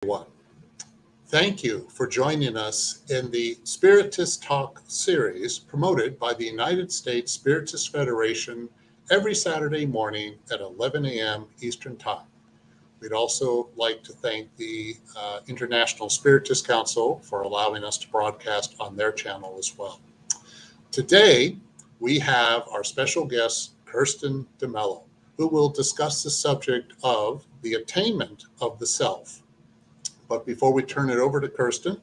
Everyone. Thank you for joining us in the Spiritist Talk series promoted by the United States Spiritist Federation every Saturday morning at 11 a.m. Eastern Time. We'd also like to thank the International Spiritist Council for allowing us to broadcast on their channel as well. Today, we have our special guest, Kirsten DeMelo, who will discuss the subject of the attainment of the self. But before we turn it over to Kirsten,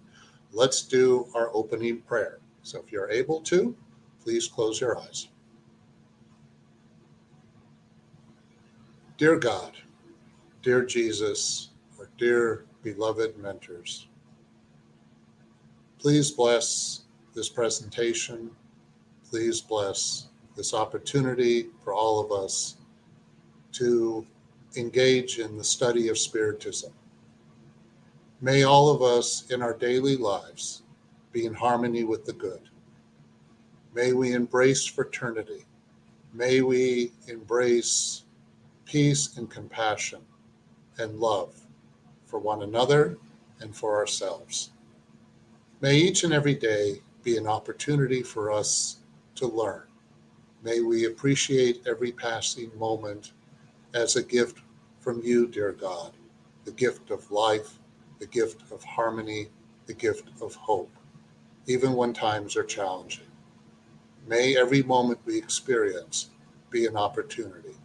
let's do our opening prayer. So if you're able to, please close your eyes. Dear God, dear Jesus, our dear beloved mentors, please bless this presentation. Please bless this opportunity for all of us to engage in the study of Spiritism. May all of us in our daily lives be in harmony with the good. May we embrace fraternity. May we embrace peace and compassion and love for one another and for ourselves. May each and every day be an opportunity for us to learn. May we appreciate every passing moment as a gift from you, dear God, the gift of life, the gift of harmony, the gift of hope, even when times are challenging. May every moment we experience be an opportunity.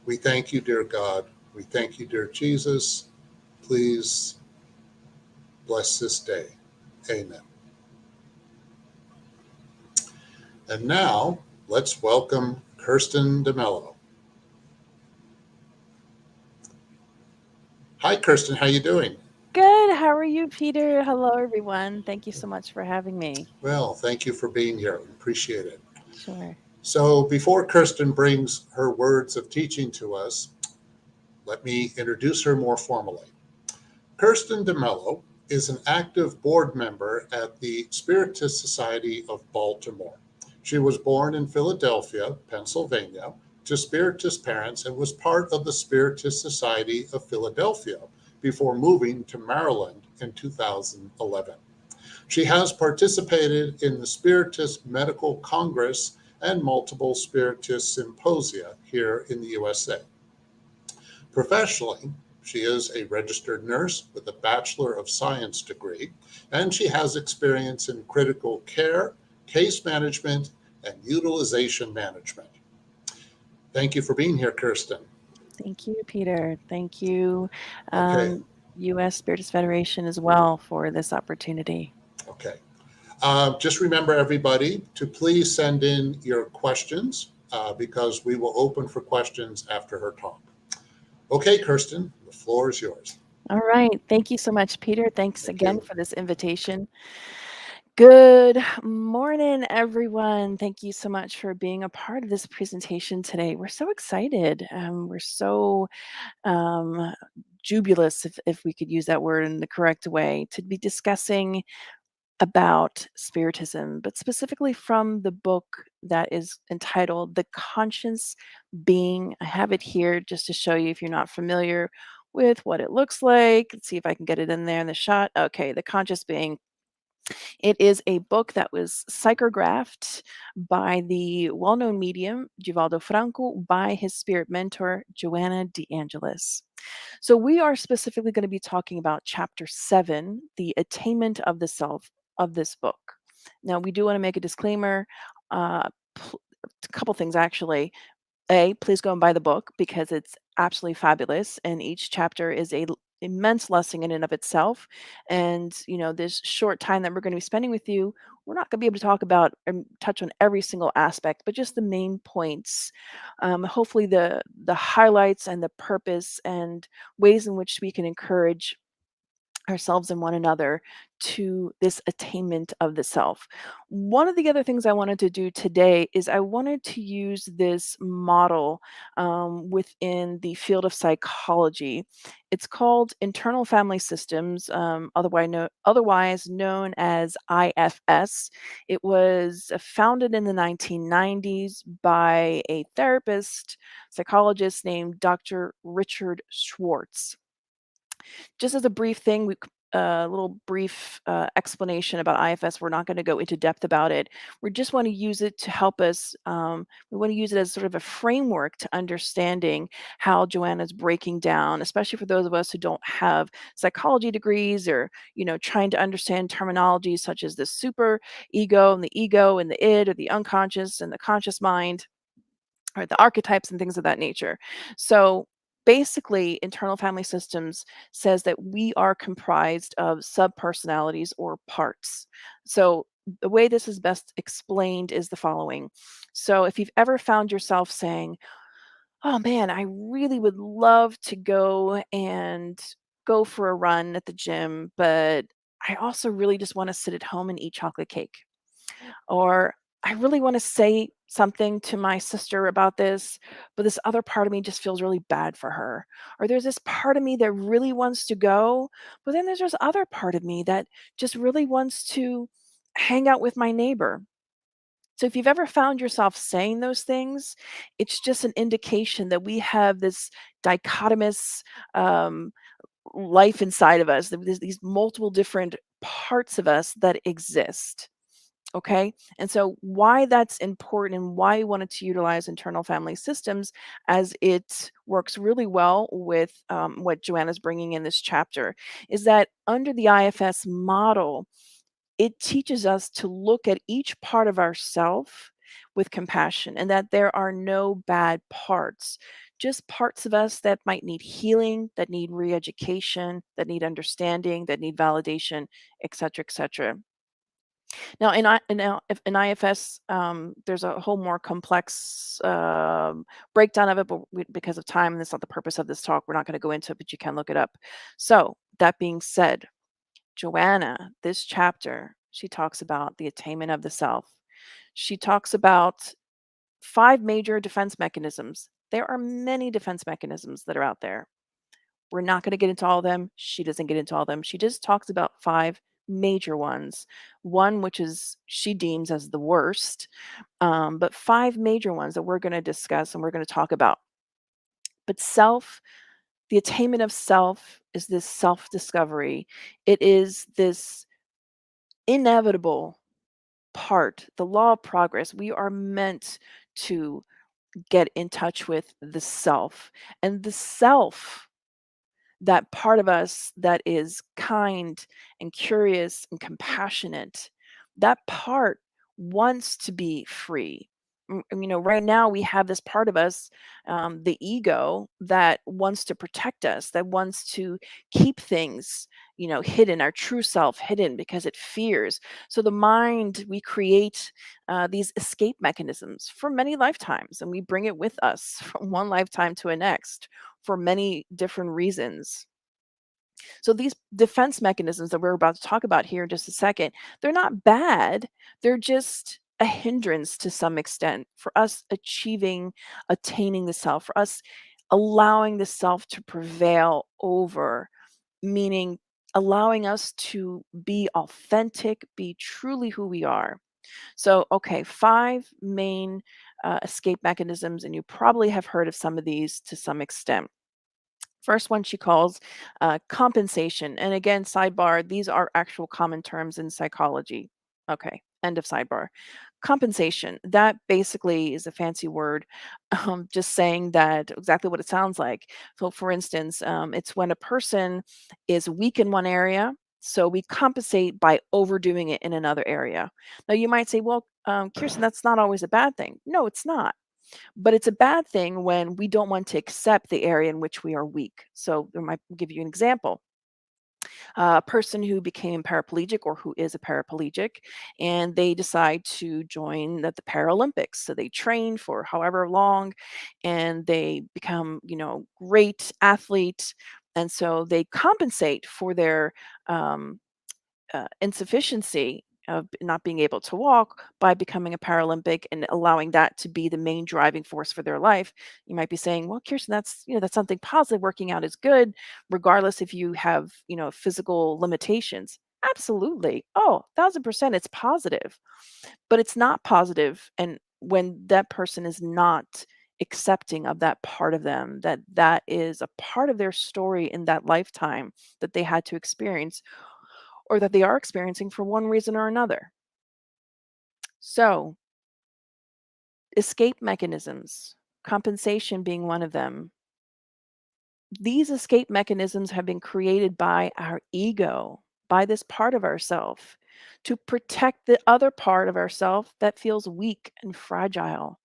We thank you, dear God. We thank you, dear Jesus. Please bless this day. Amen. And now, let's welcome Kirsten DeMello. Hi, Kirsten. How you doing? Good. How are you, Peter? Hello, everyone. Thank you so much for having me. Well, thank you for being here. We appreciate it. Sure. So before Kirsten brings her words of teaching to us, let me introduce her more formally. Kirsten DeMelo is an active board member at the Spiritist Society of Baltimore. She was born in Philadelphia, Pennsylvania, to Spiritist parents and was part of the Spiritist Society of Philadelphia before moving to Maryland in 2011. She has participated in the Spiritist Medical Congress and multiple Spiritist Symposia here in the USA. Professionally, she is a registered nurse with a Bachelor of Science degree, and she has experience in critical care, case management, and utilization management. Thank you for being here, Kirsten. Thank you, Peter. Thank you, Okay, U.S. Spiritist Federation as well for this opportunity. okay. Just remember, everybody, to please send in your questions because we will open for questions after her talk. Okay, Kirsten, the floor is yours. All right. Thank you so much, Peter. Thanks Thank again you. for this invitation. Good morning, everyone. Thank you so much for being a part of this presentation today. We're so excited. We're so jubilous, if we could use that word in the correct way, to be discussing about Spiritism, but specifically from the book that is entitled The Conscious Being. I have it here just to show you if you're not familiar with what it looks like. Let's see if I can get it in there in the shot. Okay, The Conscious Being. It is a book that was psychographed by the well-known medium Givaldo Franco by his spirit mentor Joanna de Angelis. So we are specifically going to be talking about chapter 7, the attainment of the self of this book. Now we do want to make a disclaimer, a couple things actually. Please go and buy the book because it's absolutely fabulous, and each chapter is a immense lesson in and of itself. And this short time that we're going to be spending with you, we're not going to be able to talk about and touch on every single aspect, but just the main points. Hopefully, the highlights and the purpose and ways in which we can encourage ourselves and one another to this attainment of the self. One of the other things I wanted to do today is I wanted to use this model within the field of psychology. It's called internal family systems, otherwise known as IFS. It was founded in the 1990s by a therapist, psychologist named Dr. Richard Schwartz. Just as a brief thing, a little brief explanation about IFS. We're not going to go into depth about it. We just want to use it to help us. We want to use it as sort of a framework to understanding how Joanna's breaking down, especially for those of us who don't have psychology degrees, or trying to understand terminology such as the super ego and the id, or the unconscious and the conscious mind, or the archetypes and things of that nature. So basically, internal family systems says that we are comprised of subpersonalities or parts. So the way this is best explained is the following. So if you've ever found yourself saying, "Oh man, I really would love to go for a run at the gym, but I also really just want to sit at home and eat chocolate cake." Or, "I really want to say something to my sister about this, but this other part of me just feels really bad for her." Or, "There's this part of me that really wants to go, but then there's this other part of me that just really wants to hang out with my neighbor." So if you've ever found yourself saying those things, it's just an indication that we have this dichotomous um, life inside of us. There's these multiple different parts of us that exist. Okay. And so, why that's important and why we wanted to utilize internal family systems, as it works really well with what Joanna's bringing in this chapter, is that under the IFS model, it teaches us to look at each part of ourself with compassion, and that there are no bad parts, just parts of us that might need healing, that need re-education, that need understanding, that need validation, etc., etc. Now, if in IFS, there's a whole more complex breakdown of it, but because of time, and that's not the purpose of this talk, we're not going to go into it, but you can look it up. So, that being said, Joanna, this chapter, she talks about the attainment of the self. She talks about 5 major defense mechanisms. There are many defense mechanisms that are out there. We're not going to get into all of them. She doesn't get into all of them. She just talks about 5 major ones. One, which is she deems as the worst, but 5 major ones that we're going to discuss and we're going to talk about. But the attainment of self is this self discovery. It is this inevitable part, the law of progress. We are meant to get in touch with the self. And the self, that part of us that is kind and curious and compassionate, that part wants to be free. Right now we have this part of us, the ego, that wants to protect us, that wants to keep things, hidden, our true self hidden, because it fears. So the mind, we create these escape mechanisms for many lifetimes, and we bring it with us from one lifetime to a next for many different reasons. So these defense mechanisms that we're about to talk about here in just a second, they're not bad. They're just a hindrance to some extent for us attaining the self, for us allowing the self to prevail over, meaning allowing us to be authentic, be truly who we are. So, okay, 5 main escape mechanisms, and you probably have heard of some of these to some extent. First one she calls compensation. And again, sidebar, these are actual common terms in psychology. Okay, end of sidebar. Compensation, that basically is a fancy word, just saying that exactly what it sounds like. So, for instance, it's when a person is weak in one area, so we compensate by overdoing it in another area. Now, you might say, well, Kirsten, that's not always a bad thing. No, it's not. But it's a bad thing when we don't want to accept the area in which we are weak. So I might give you an example. A person who became paraplegic, or who is a paraplegic, and they decide to join the Paralympics. So they train for however long, and they become, great athletes. And so they compensate for their insufficiency of not being able to walk by becoming a Paralympic and allowing that to be the main driving force for their life. You might be saying, "Well, Kirsten, that's something positive. Working out is good, regardless if you have physical limitations." Absolutely. Oh, 1,000%, it's positive, but it's not positive, and when that person is not accepting of that part of them, that that is a part of their story in that lifetime that they had to experience or that they are experiencing for one reason or another. So, escape mechanisms, compensation being one of them. These escape mechanisms have been created by our ego, by this part of ourself, to protect the other part of ourself that feels weak and fragile.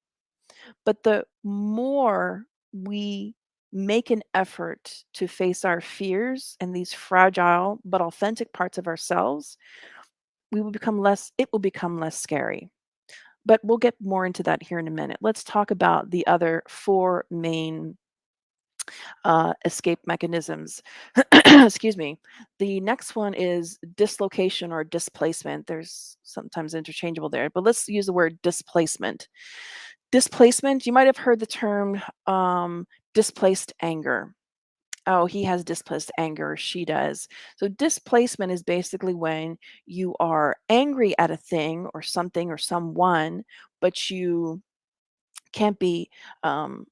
But the more we make an effort to face our fears and these fragile but authentic parts of ourselves, it will become less scary. But we'll get more into that here in a minute. Let's talk about the other four main escape mechanisms. Excuse me. The next one is dislocation or displacement. There's sometimes interchangeable there, but let's use the word displacement. Displacement, you might have heard the term displaced anger. Oh, he has displaced anger, or she does. So, displacement is basically when you are angry at a thing or something or someone, but can't be um,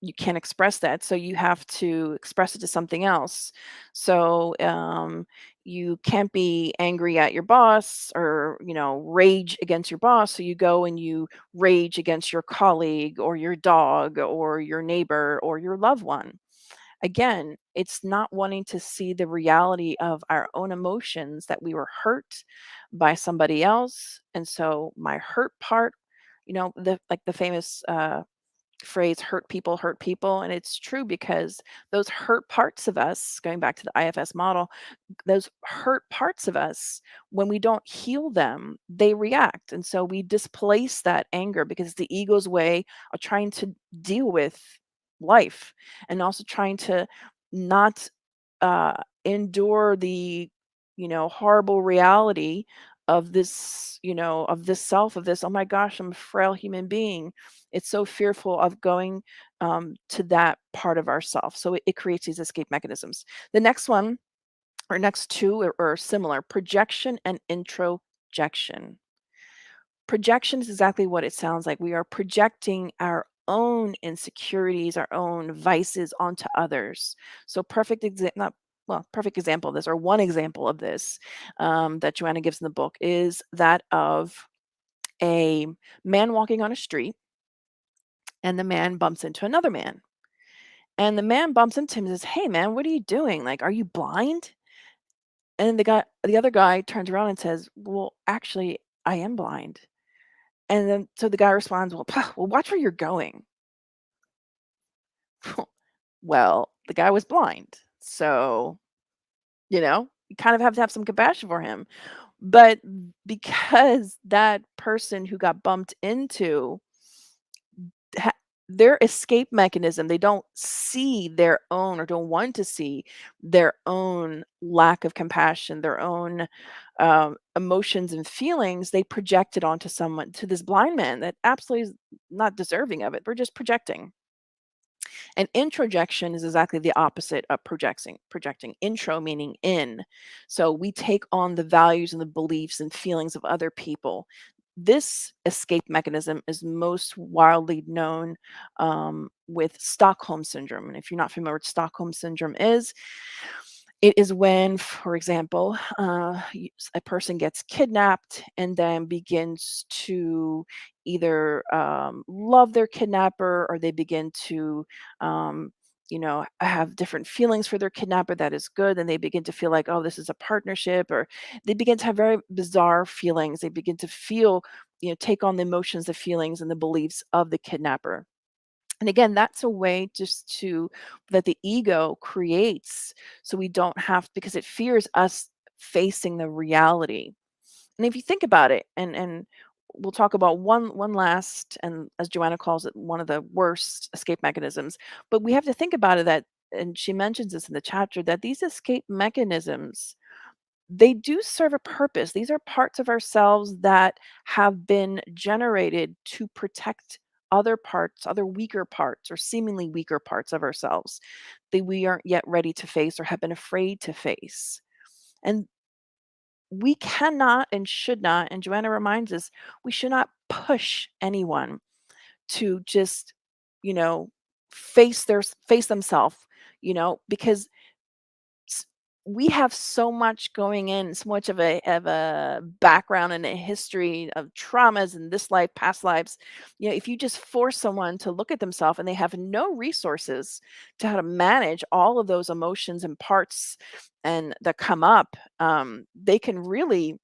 you can't express that, so you have to express it to something else. So you can't be angry at your boss or rage against your boss, so you go and you rage against your colleague or your dog or your neighbor or your loved one. Again, it's not wanting to see the reality of our own emotions, that we were hurt by somebody else, and so my hurt part, the famous phrase hurt people, and it's true because those hurt parts of us, going back to the IFS model, those hurt parts of us, when we don't heal them, they react, and so we displace that anger because it's the ego's way of trying to deal with life, and also trying to not endure the horrible reality of this self, of this, oh my gosh, I'm a frail human being. It's so fearful of going to that part of ourself, so it creates these escape mechanisms. The next one, or next two, are similar: projection and introjection. Projection is exactly what it sounds like. We are projecting our own insecurities, our own vices onto others. So perfect example of this, or one example of this, that Joanna gives in the book, is that of a man walking on a street, and the man bumps into another man. And the man bumps into him and says, "Hey man, what are you doing? Like, are you blind?" And the other guy turns around and says, "Well, actually, I am blind." And then so the guy responds, "Well, well, watch where you're going." Well, the guy was blind. So, you kind of have to have some compassion for him. But because that person who got bumped into, ha- their escape mechanism, they don't see their own, or don't want to see their own lack of compassion, their own emotions and feelings, they project it onto someone, to this blind man that absolutely is not deserving of it. We're just projecting. And introjection is exactly the opposite of projecting. Intro meaning in. So we take on the values and the beliefs and feelings of other people. This escape mechanism is most wildly known with Stockholm Syndrome. And if you're not familiar with Stockholm Syndrome is, it is when, for example, a person gets kidnapped and then begins to either love their kidnapper, or they begin to, have different feelings for their kidnapper that is good. And they begin to feel like, oh, this is a partnership, or they begin to have very bizarre feelings. They begin to feel, take on the emotions, the feelings, and the beliefs of the kidnapper. And again, that's a way just to that the ego creates, so we don't have, because it fears us facing the reality. And if you think about it, and we'll talk about one last, and as Joanna calls it, one of the worst escape mechanisms, but we have to think about it, that, and she mentions this in the chapter, that these escape mechanisms, they do serve a purpose. These are parts of ourselves that have been generated to protect other parts, other weaker parts, or seemingly weaker parts of ourselves that we aren't yet ready to face or have been afraid to face. And we cannot and should not, and Joanna reminds us, we should not push anyone to just you know, face themselves, because s- we have so much going in, so much of a background and a history of traumas in this life, past lives. If you just force someone to look at themselves and they have no resources to how to manage all of those emotions and parts and that come up, they can really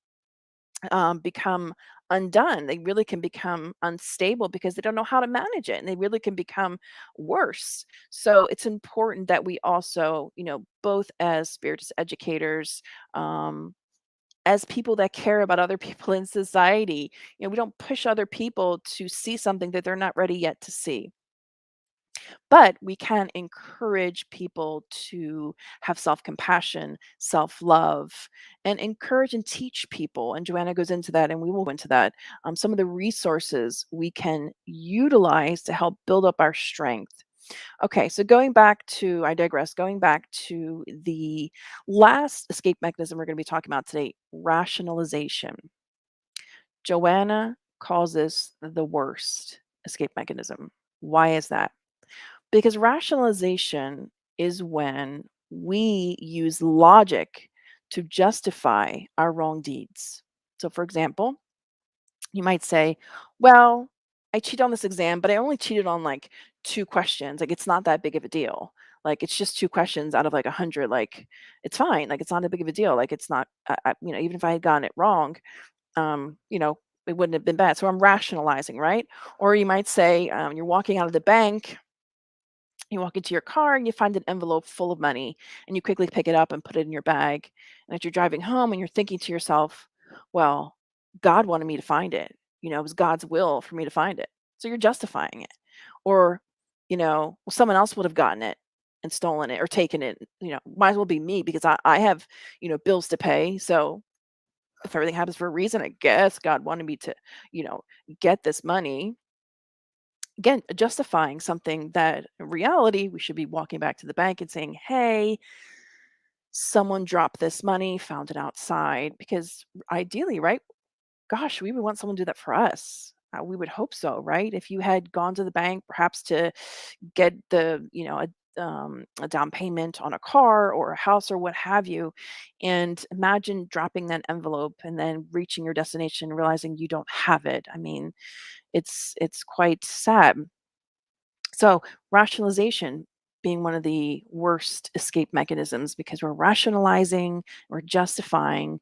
become undone. They really can become unstable because they don't know how to manage it, and they really can become worse. So it's important that we also, both as spiritist educators, as people that care about other people in society, we don't push other people to see something that they're not ready yet to see. But we can encourage people to have self compassion, self love, and encourage and teach people. And Joanna goes into that, and we will go into that. Some of the resources we can utilize to help build up our strength. Okay, so I digress, going back to the last escape mechanism we're going to be talking about today, rationalization. Joanna calls this the worst escape mechanism. Why is that? Because rationalization is when we use logic to justify our wrong deeds. So, for example, you might say, well, I cheated on this exam, but I only cheated on like 2 questions. Like, it's not that big of a deal. Like, it's just 2 questions out of like 100. Like, it's fine. Like, it's not a big of a deal. Like, it's not, even if I had gotten it wrong, um, you know, it wouldn't have been bad. So I'm rationalizing, right? Or you might say, you're walking out of the bank, you walk into your car and you find an envelope full of money, and you quickly pick it up and put it in your bag. And as you're driving home and you're thinking to yourself, well, God wanted me to find it. It was God's will for me to find it. So you're justifying it. Or, well, someone else would have gotten it and stolen it or taken it. Might as well be me because I have, bills to pay. So if everything happens for a reason, I guess God wanted me to, you know, get this money. Again, justifying something that in reality we should be walking back to the bank and saying, hey, someone dropped this money, found it outside. Because ideally, right? Gosh, we would want someone to do that for us. We would hope so, right? If you had gone to the bank, perhaps to get a down payment on a car or a house or what have you, and imagine dropping that envelope and then reaching your destination, realizing you don't have it. I mean, it's quite sad. So, rationalization being one of the worst escape mechanisms because we're rationalizing, we're justifying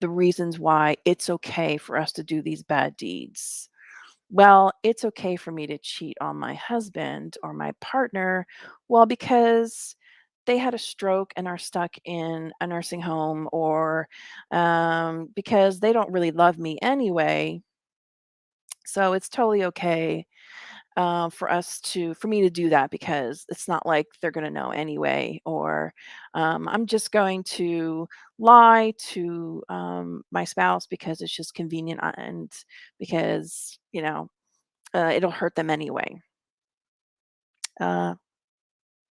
the reasons why it's okay for us to do these bad deeds. Well, it's okay for me to cheat on my husband or my partner. Well, because they had a stroke and are stuck in a nursing home, or because they don't really love me anyway. So it's totally okay for me to do that because it's not like they're going to know anyway. Or I'm just going to lie to my spouse because it's just convenient, and because it'll hurt them anyway. uh,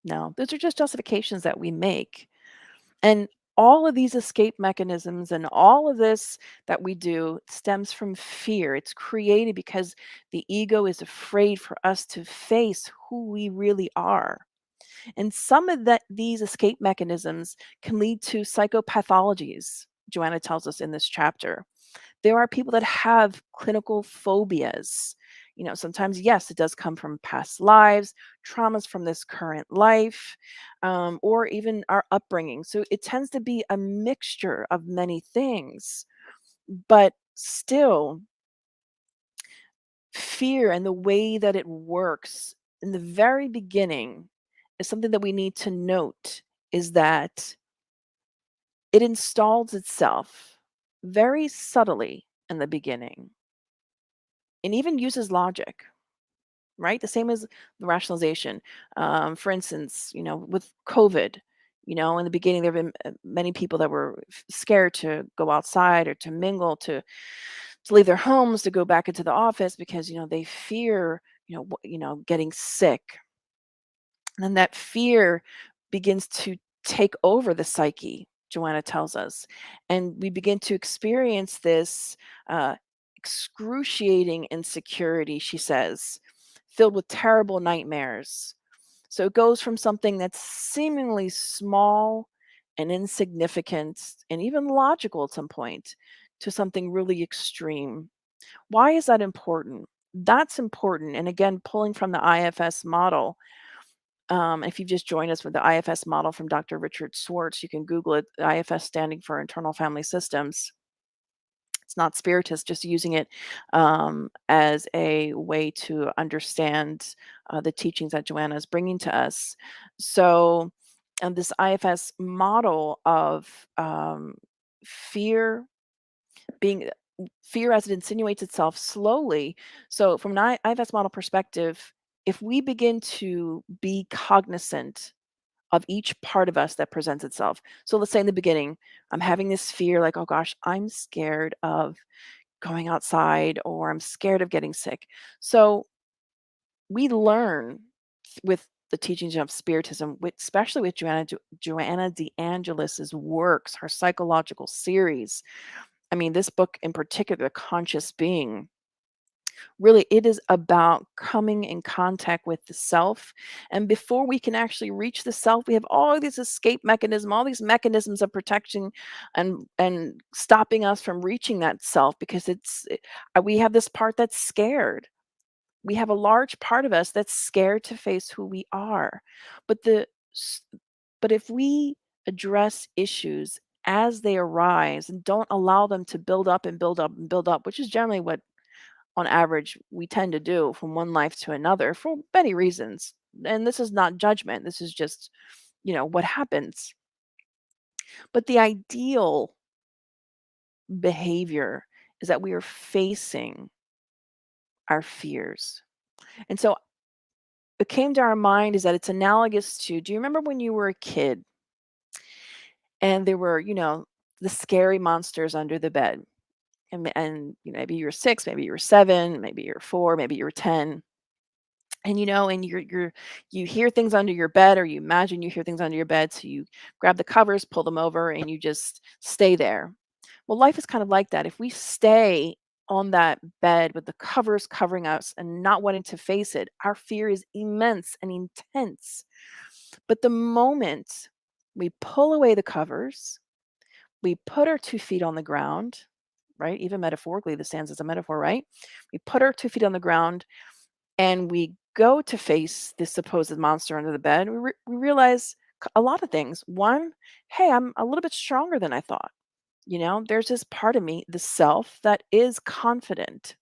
no, those are just justifications that we make. And all of these escape mechanisms and all of this that we do stems from fear. It's created because the ego is afraid for us to face who we really are. And some of these escape mechanisms can lead to psychopathologies, Joanna tells us in this chapter. There are people that have clinical phobias. Sometimes, yes, it does come from past lives, traumas from this current life, or even our upbringing. So it tends to be a mixture of many things. But still, fear and the way that it works in the very beginning is something that we need to note, is that it installs itself very subtly in the beginning and even uses logic, right? The same as the rationalization. For instance, with COVID, in the beginning, there have been many people that were scared to go outside or to mingle, to leave their homes, to go back into the office because, they fear, getting sick. And then that fear begins to take over the psyche, Joanna tells us. And we begin to experience this uh, excruciating insecurity, she says, filled with terrible nightmares. So it goes from something that's seemingly small and insignificant and even logical at some point to something really extreme. Why is that important? That's important. And again, pulling from the IFS model, if you've just joined us with the IFS model from Dr. Richard Schwartz, you can Google it, IFS standing for Internal Family Systems. It's not Spiritist, just using it as a way to understand the teachings that Joanna is bringing to us. So, this IFS model of fear being fear as it insinuates itself slowly. So, from an IFS model perspective, if we begin to be cognizant of each part of us that presents itself. So let's say in the beginning, I'm having this fear like, oh gosh, I'm scared of going outside or I'm scared of getting sick. So we learn with the teachings of Spiritism, especially with Joanna de Angelis's works, her psychological series. I mean, this book in particular, The Conscious Being, really it is about coming in contact with the self. And before we can actually reach the self, we have all these escape mechanisms, all these mechanisms of protection and stopping us from reaching that self, because we have this part that's scared. We have a large part of us that's scared to face who we are. But but if we address issues as they arise and don't allow them to build up and build up and build up, which is generally what on average we tend to do from one life to another for many reasons. And this is not judgment. This is just, what happens. But the ideal behavior is that we are facing our fears. And so it came to our mind is that it's analogous to, do you remember when you were a kid and there were, the scary monsters under the bed? And maybe you were 6, maybe you were 7, maybe you're 4, maybe you were 10. And and you hear things under your bed, or you imagine you hear things under your bed, so you grab the covers, pull them over, and you just stay there. Well, life is kind of like that. If we stay on that bed with the covers covering us and not wanting to face it, our fear is immense and intense. But the moment we pull away the covers, we put our 2 feet on the ground, right? Even metaphorically, this stands as a metaphor, right? We put our 2 feet on the ground and we go to face this supposed monster under the bed. We realize a lot of things. One, hey, I'm a little bit stronger than I thought. There's this part of me, the self, that is confident.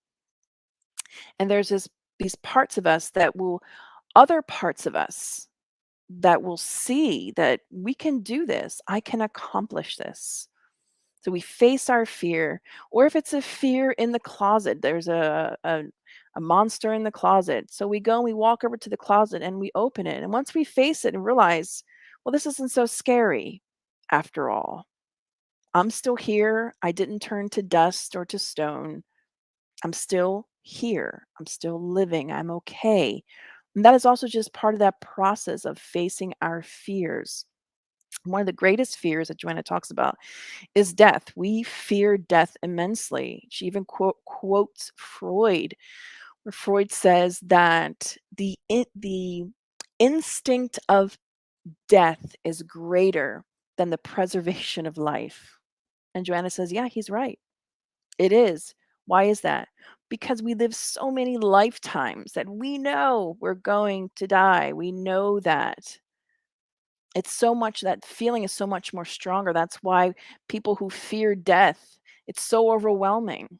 And there's these parts of us other parts of us that will see that we can do this. I can accomplish this. So we face our fear, or if it's a fear in the closet, there's a monster in the closet. So we go and we walk over to the closet and we open it. And once we face it and realize, well, this isn't so scary after all. I'm still here. I didn't turn to dust or to stone. I'm still here. I'm still living. I'm okay. And that is also just part of that process of facing our fears. One of the greatest fears that Joanna talks about is death. We fear death immensely. She even quotes Freud, where Freud says that the instinct of death is greater than the preservation of life. And Joanna says, yeah, he's right. It is. Why is that? Because we live so many lifetimes that we know we're going to die. We know that. It's so much, that feeling is so much more stronger. That's why people who fear death, it's so overwhelming.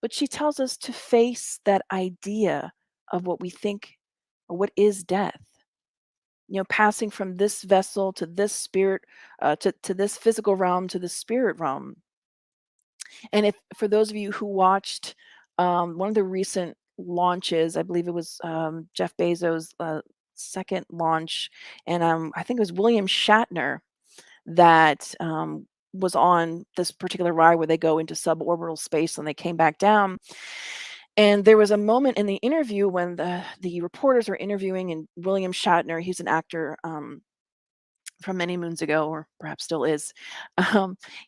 But she tells us to face that idea of what we think or what is death. Passing from this vessel to this spirit, to this physical realm to the spirit realm. And if for those of you who watched one of the recent launches, I believe it was Jeff Bezos' second launch, and I think it was William Shatner that was on this particular ride where they go into suborbital space and they came back down. And there was a moment in the interview when the reporters were interviewing, and William Shatner, he's an actor from many moons ago, or perhaps still is.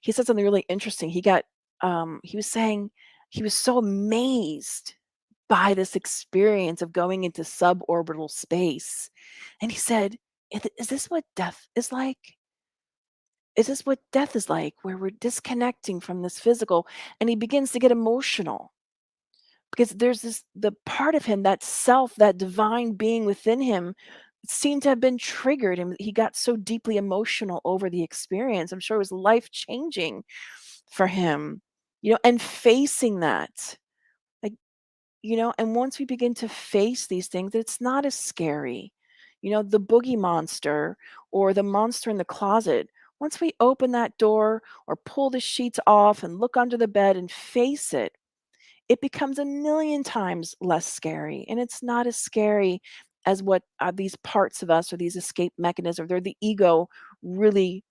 He said something really interesting. He was saying he was so amazed by this experience of going into suborbital space. And he said, Is this what death is like? Is this what death is like, where we're disconnecting from this physical?" And he begins to get emotional because there's the part of him, that self, that divine being within him seemed to have been triggered, and he got so deeply emotional over the experience. I'm sure it was life changing for him, and facing that, like, and once we begin to face these things, it's not as scary. The boogie monster or the monster in the closet, once we open that door or pull the sheets off and look under the bed and face it, it becomes a million times less scary. And it's not as scary as what these parts of us or these escape mechanisms or the ego really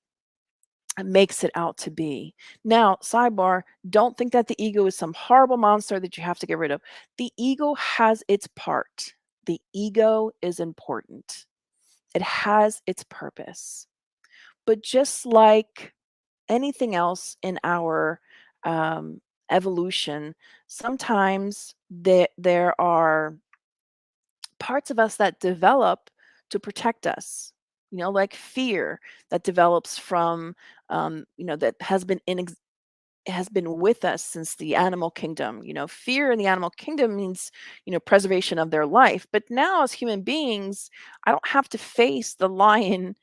makes it out to be. Now, sidebar, don't think that the ego is some horrible monster that you have to get rid of. The ego has its part. The ego is important. It has its purpose. But just like anything else in our evolution, sometimes there are parts of us that develop to protect us. Like fear that develops from, that has been with us since the animal kingdom. Fear in the animal kingdom means, preservation of their life. But now, as human beings, I don't have to face the lion,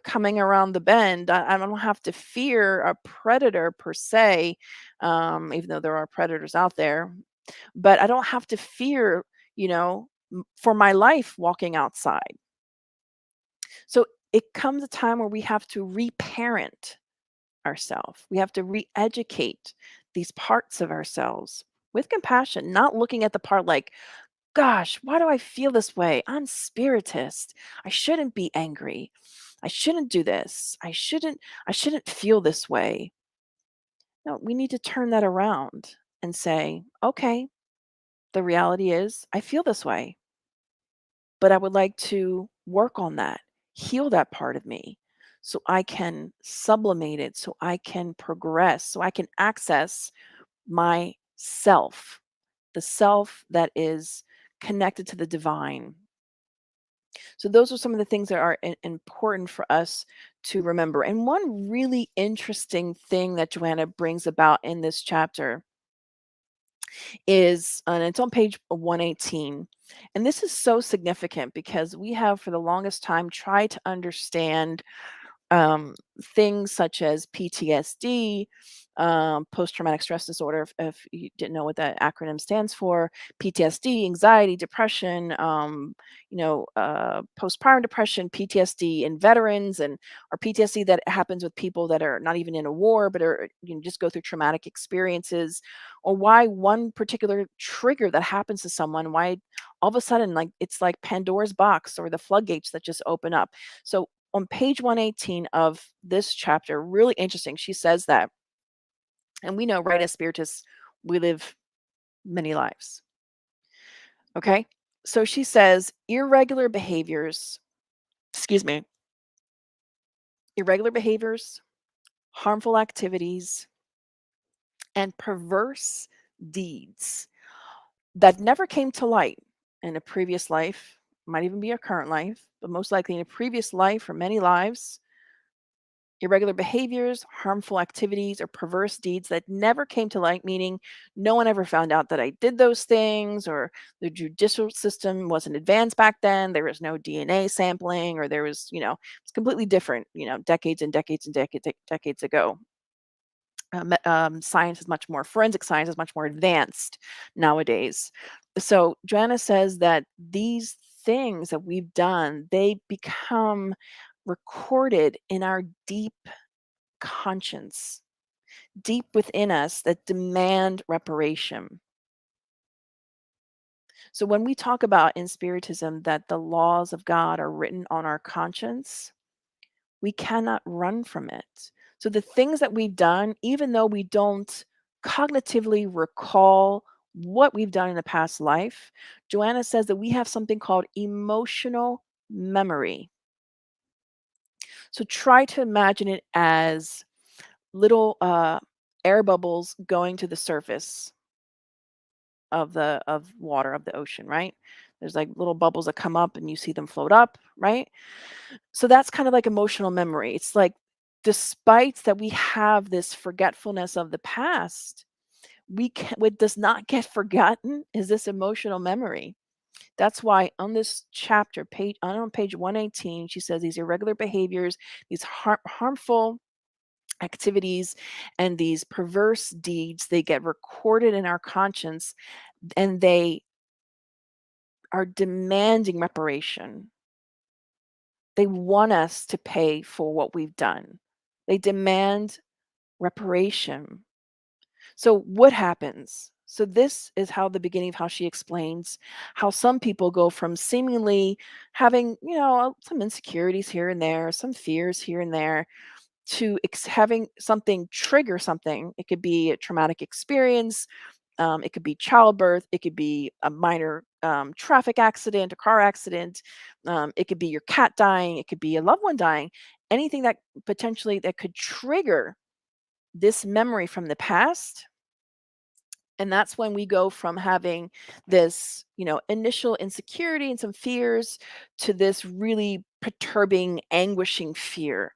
coming around the bend. I don't have to fear a predator per se, even though there are predators out there. But I don't have to fear, for my life walking outside. So it comes a time where we have to reparent ourselves. We have to re-educate these parts of ourselves with compassion, not looking at the part like, gosh, why do I feel this way? I'm spiritist. I shouldn't be angry. I shouldn't do this. I shouldn't feel this way. No, we need to turn that around and say, okay, the reality is I feel this way, but I would like to work on that, heal that part of me so I can sublimate it, so I can progress, so I can access my self, the self that is connected to the divine. So, those are some of the things that are important for us to remember. And one really interesting thing that Joanna brings about in this chapter is, and it's on page 118. And this is so significant because we have, for the longest time, tried to understand things such as PTSD, post traumatic stress disorder. If you didn't know what that acronym stands for, PTSD, anxiety, depression, postpartum depression, PTSD in veterans, and or PTSD that happens with people that are not even in a war, but are just go through traumatic experiences, or why one particular trigger that happens to someone, why all of a sudden, like, it's like Pandora's box or the floodgates that just open up. So on page 118 of this chapter, really interesting, she says that, and we know, right, as spiritists, we live many lives. Okay. So she says excuse me, irregular behaviors, harmful activities, and perverse deeds that never came to light in a previous life, might even be a current life, but most likely in a previous life or many lives. Irregular behaviors, harmful activities, or perverse deeds that never came to light, meaning no one ever found out that I did those things, or the judicial system wasn't advanced back then. There was no DNA sampling, or there was, it's completely different, decades and decades and decades ago. Science is much more, forensic science is much more advanced nowadays. So Joanna says that these things that we've done, they become recorded in our deep conscience, deep within us, that demand reparation. So when we talk about in Spiritism that the laws of God are written on our conscience, we cannot run from it. So the things that we've done, even though we don't cognitively recall what we've done in a past life, Joanna says that we have something called emotional memory. So try to imagine it as little air bubbles going to the surface. of water of the ocean, right? There's like little bubbles that come up and you see them float up, right? So that's kind of like emotional memory. It's like despite that we have this forgetfulness of the past, what does not get forgotten is this emotional memory. That's why on this chapter, on page 118, she says these irregular behaviors, these harmful activities, and these perverse deeds, they get recorded in our conscience, and they are demanding reparation. They want us to pay for what we've done. They demand reparation. So what happens? So this is how the beginning of how she explains how some people go from seemingly having, some insecurities here and there, some fears here and there, to having something trigger something. It could be a traumatic experience. It could be childbirth. It could be a minor traffic accident, a car accident. It could be your cat dying. It could be a loved one dying. Anything that potentially that could trigger this memory from the past. And that's when we go from having this, initial insecurity and some fears to this really perturbing, anguishing fear.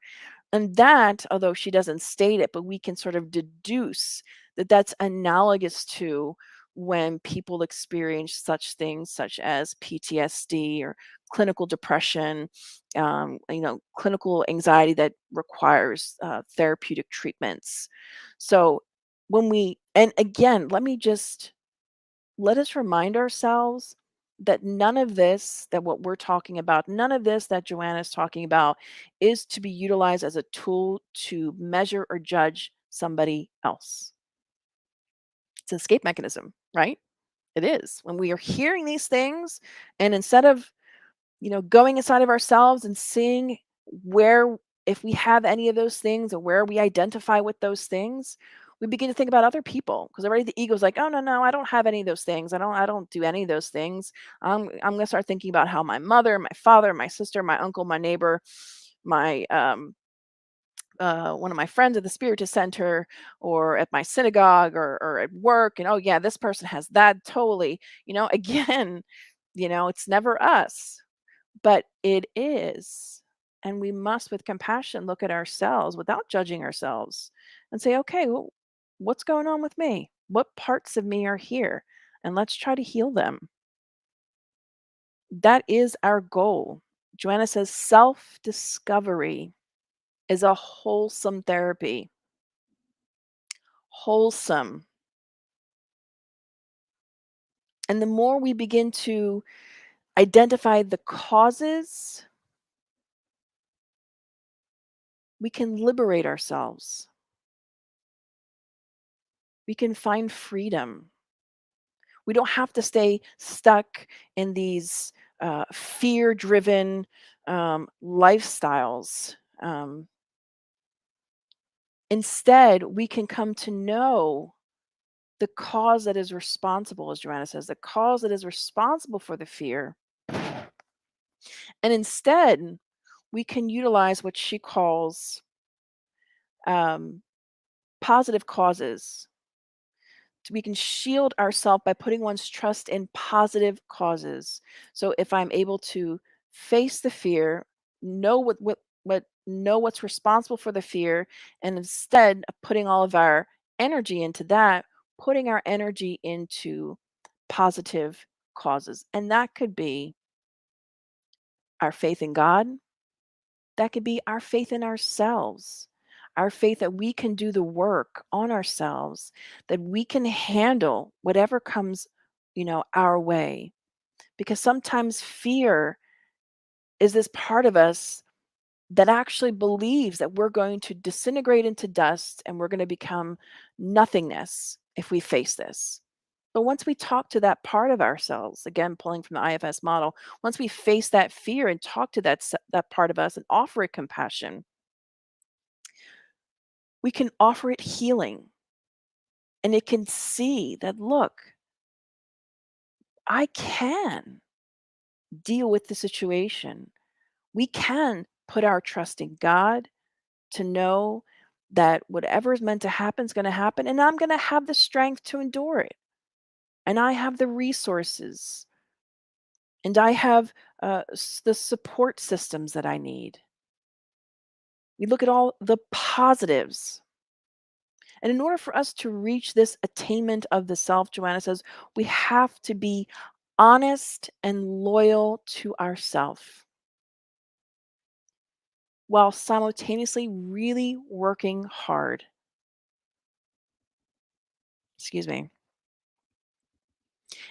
And that, although she doesn't state it, but we can sort of deduce that that's analogous to when people experience such things such as PTSD or clinical depression, clinical anxiety that requires therapeutic treatments. So and again, let us remind ourselves that none of this, that what we're talking about, none of this that Joanna is talking about is to be utilized as a tool to measure or judge somebody else. It's an escape mechanism, right? It is. When we are hearing these things, and instead of, going inside of ourselves and seeing where, if we have any of those things or where we identify with those things, we begin to think about other people, because already the ego's like, oh no, I don't have any of those things. I don't do any of those things. I'm gonna start thinking about how my mother, my father, my sister, my uncle, my neighbor, my one of my friends at the Spiritist Center or at my synagogue or at work, and oh yeah, this person has that totally. Again, it's never us, but it is. And we must, with compassion, look at ourselves without judging ourselves and say, okay, well, what's going on with me? What parts of me are here? And let's try to heal them. That is our goal. Joanna says self discovery is a wholesome therapy. Wholesome. And the more we begin to identify the causes, we can liberate ourselves. We can find freedom. We don't have to stay stuck in these fear-driven lifestyles. Instead, we can come to know the cause that is responsible, as Joanna says, the cause that is responsible for the fear. And instead, we can utilize what she calls positive causes. We can shield ourselves by putting one's trust in positive causes. So if I'm able to face the fear, know know what's responsible for the fear, and instead of putting all of our energy into that, putting our energy into positive causes. And that could be our faith in God, that could be our faith in ourselves, our faith that we can do the work on ourselves, that we can handle whatever comes, our way. Because sometimes fear is this part of us that actually believes that we're going to disintegrate into dust and we're going to become nothingness if we face this. But once we talk to that part of ourselves, again, pulling from the IFS model, once we face that fear and talk to that part of us and offer it compassion, we can offer it healing. And it can see that, look, I can deal with the situation. We can put our trust in God to know that whatever is meant to happen is going to happen, and I'm going to have the strength to endure it. and I have the resources, and I have the support systems that I need. We look at all the positives. And in order for us to reach this attainment of the self, Joanna says, we have to be honest and loyal to ourself while simultaneously really working hard. Excuse me.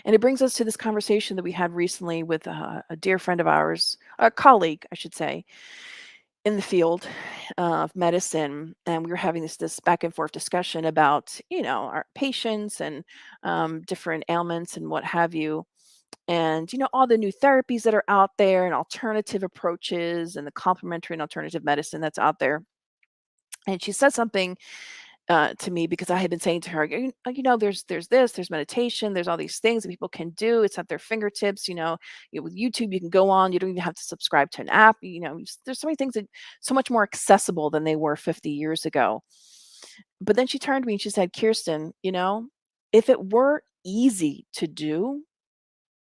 And it brings us to this conversation that we had recently with a dear friend of ours, a colleague, I should say, in the field of medicine, and we were having this back and forth discussion about our patients and different ailments and what have you, and all the new therapies that are out there and alternative approaches and the complementary and alternative medicine that's out there. And she said something to me because I had been saying to her, there's meditation, there's all these things that people can do. It's at their fingertips. With YouTube, you can go on. You don't even have to subscribe to an app. There's so many things that so much more accessible than they were 50 years ago. But then she turned to me and she said, Kirsten, if it were easy to do,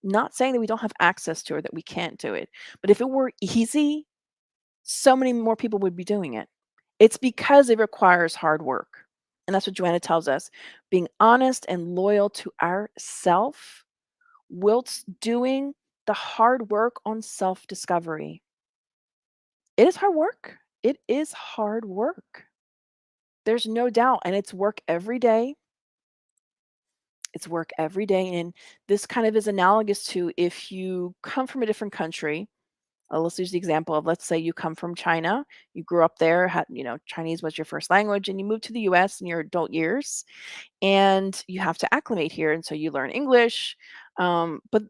not saying that we don't have access to it, that we can't do it, but if it were easy, so many more people would be doing it. It's because it requires hard work. And that's what Joanna tells us. Being honest and loyal to ourself whilst doing the hard work on self-discovery. It is hard work. It is hard work. There's no doubt. And it's work every day. It's work every day. And this kind of is analogous to if you come from a different country. Let's use the example of, let's say you come from China, you grew up there, Chinese was your first language, and you moved to the US in your adult years, and you have to acclimate here. And so you learn English. But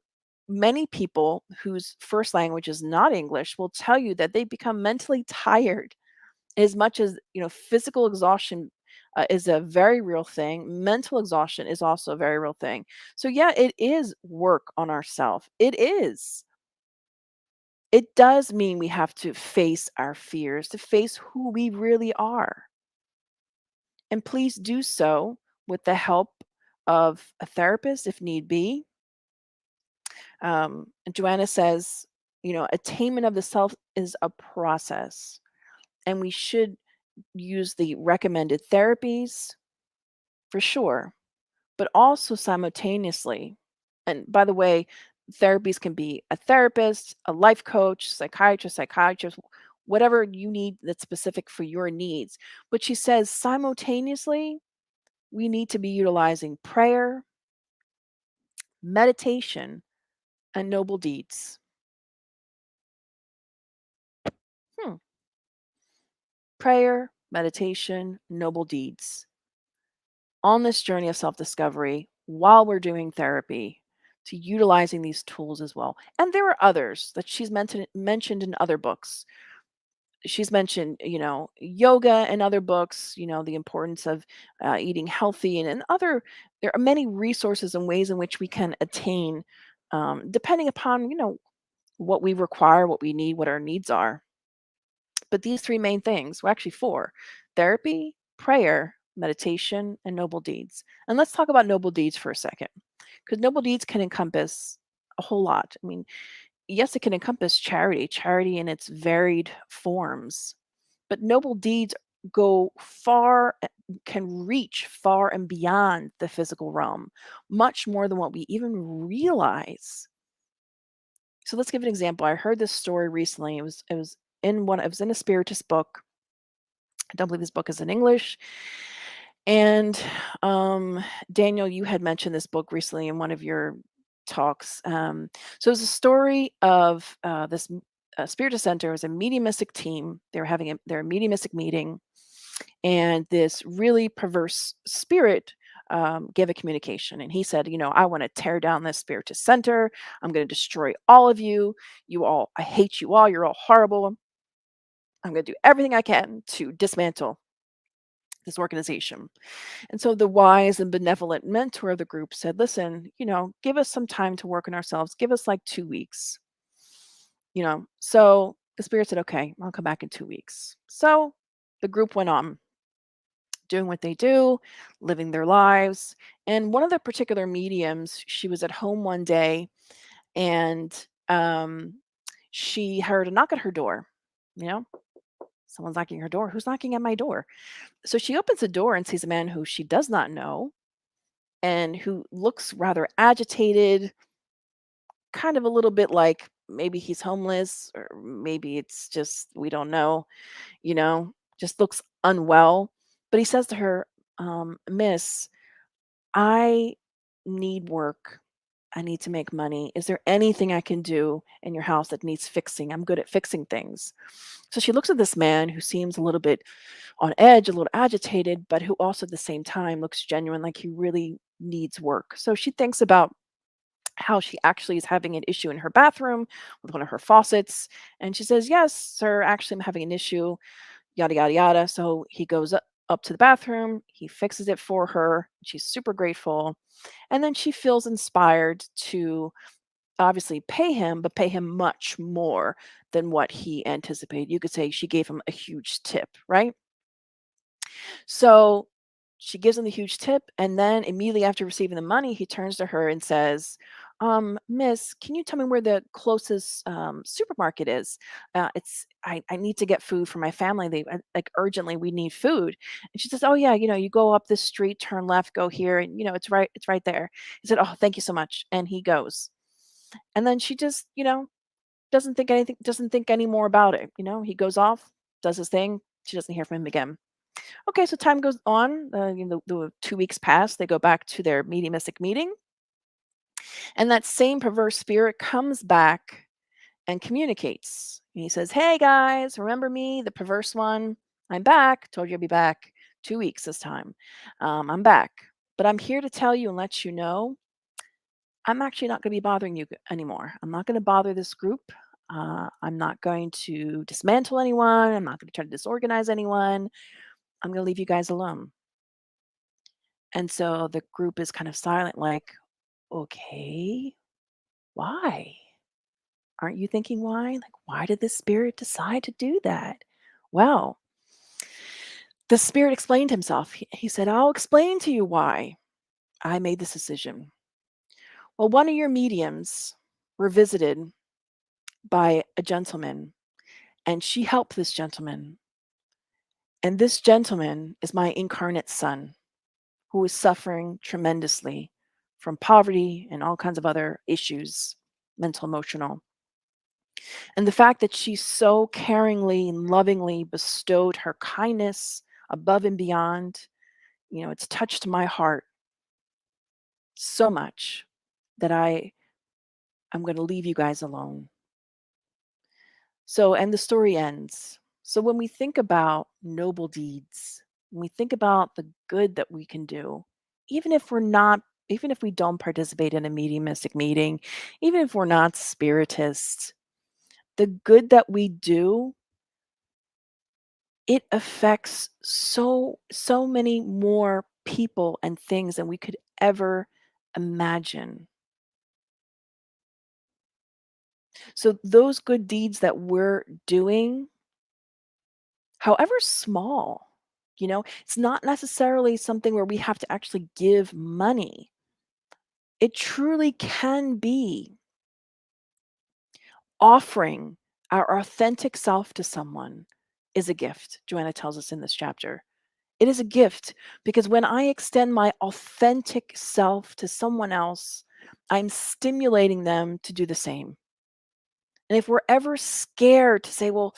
many people whose first language is not English will tell you that they become mentally tired. As much as, physical exhaustion is a very real thing, mental exhaustion is also a very real thing. So, yeah, it is work on ourselves. It is. It does mean we have to face our fears, to face who we really are. And please do so with the help of a therapist if need be. And Joanna says, attainment of the self is a process, and we should use the recommended therapies for sure, but also simultaneously. And by the way, therapies can be a therapist, a life coach, psychiatrist, whatever you need that's specific for your needs. But she says simultaneously, we need to be utilizing prayer, meditation, and noble deeds. Hmm. Prayer, meditation, noble deeds. On this journey of self discovery, while we're doing therapy, to utilizing these tools as well. And there are others that she's mentioned in other books. She's mentioned, yoga and other books, the importance of eating healthy, and other, there are many resources and ways in which we can attain, depending upon, what we require, what we need, what our needs are. But these three main things, well, actually four: therapy, prayer, meditation, and noble deeds. And let's talk about noble deeds for a second, because noble deeds can encompass a whole lot. I mean, yes, it can encompass charity in its varied forms, but noble deeds go far, can reach far and beyond the physical realm, much more than what we even realize. So let's give an example. I heard this story recently. It was in a Spiritist book. I don't believe this book is in English. And Daniel, you had mentioned this book recently in one of your talks. So it was a story of this Spiritist Center. It was a mediumistic team. They were having their mediumistic meeting, and this really perverse spirit gave a communication. And he said, I want to tear down this Spiritist Center. I'm going to destroy all of you. You all, I hate you all. You're all horrible. I'm going to do everything I can to dismantle this organization. And so the wise and benevolent mentor of the group said, listen, give us some time to work on ourselves. Give us like 2 weeks. So the spirit said, okay, I'll come back in 2 weeks. So the group went on doing what they do, living their lives. And one of the particular mediums, she was at home one day and she heard a knock at her door. You know, someone's knocking her door. Who's knocking at my door? So she opens the door and sees a man who she does not know and who looks rather agitated, kind of a little bit like maybe he's homeless or maybe it's just, we don't know, just looks unwell. But he says to her, Miss, I need work. I need to make money. Is there anything I can do in your house that needs fixing? I'm good at fixing things. So she looks at this man who seems a little bit on edge, a little agitated, but who also at the same time looks genuine, like he really needs work. So she thinks about how she actually is having an issue in her bathroom with one of her faucets. And she says, yes, sir, actually, I'm having an issue, yada, yada, yada. So he goes up to the bathroom, he fixes it for her. She's super grateful. And then she feels inspired to obviously pay him, but pay him much more than what he anticipated. You could say she gave him a huge tip, right? So she gives him the huge tip, and then immediately after receiving the money, he turns to her and says, Miss, can you tell me where the closest supermarket is? I need to get food for my family. Like urgently, we need food. And she says, oh yeah, you go up this street, turn left, go here, and it's right there. He said, oh, thank you so much. And he goes. And then she just, doesn't think any more about it. He goes off, does his thing. She doesn't hear from him again. Okay, so time goes on. The 2 weeks pass. They go back to their mediumistic meeting, and that same perverse spirit comes back and communicates. And he says, "Hey guys, remember me, the perverse one? I'm back. Told you I'd be back. 2 weeks this time. I'm back, but I'm here to tell you and let you know I'm actually not going to be bothering you anymore. I'm not going to bother this group. I'm not going to dismantle anyone. I'm not going to try to disorganize anyone. I'm going to leave you guys alone." And so the group is kind of silent, like, okay, why? Aren't you thinking why? Like, why did the spirit decide to do that? Well, the spirit explained himself. He said, I'll explain to you why I made this decision. Well, one of your mediums were visited by a gentleman, and she helped this gentleman. And this gentleman is my incarnate son, who is suffering tremendously from poverty and all kinds of other issues, mental, emotional. And the fact that she so caringly and lovingly bestowed her kindness above and beyond, it's touched my heart so much that I'm going to leave you guys alone. So, and the story ends. So when we think about noble deeds, when we think about the good that we can do, even if we're not, even if we don't participate in a mediumistic meeting, even if we're not spiritists, the good that we do, it affects so many more people and things than we could ever imagine. So those good deeds that we're doing, however small, it's not necessarily something where we have to actually give money. It truly can be offering our authentic self to someone is a gift. Joanna tells us in this chapter. It is a gift because when I extend my authentic self to someone else, I'm stimulating them to do the same. And if we're ever scared to say, well,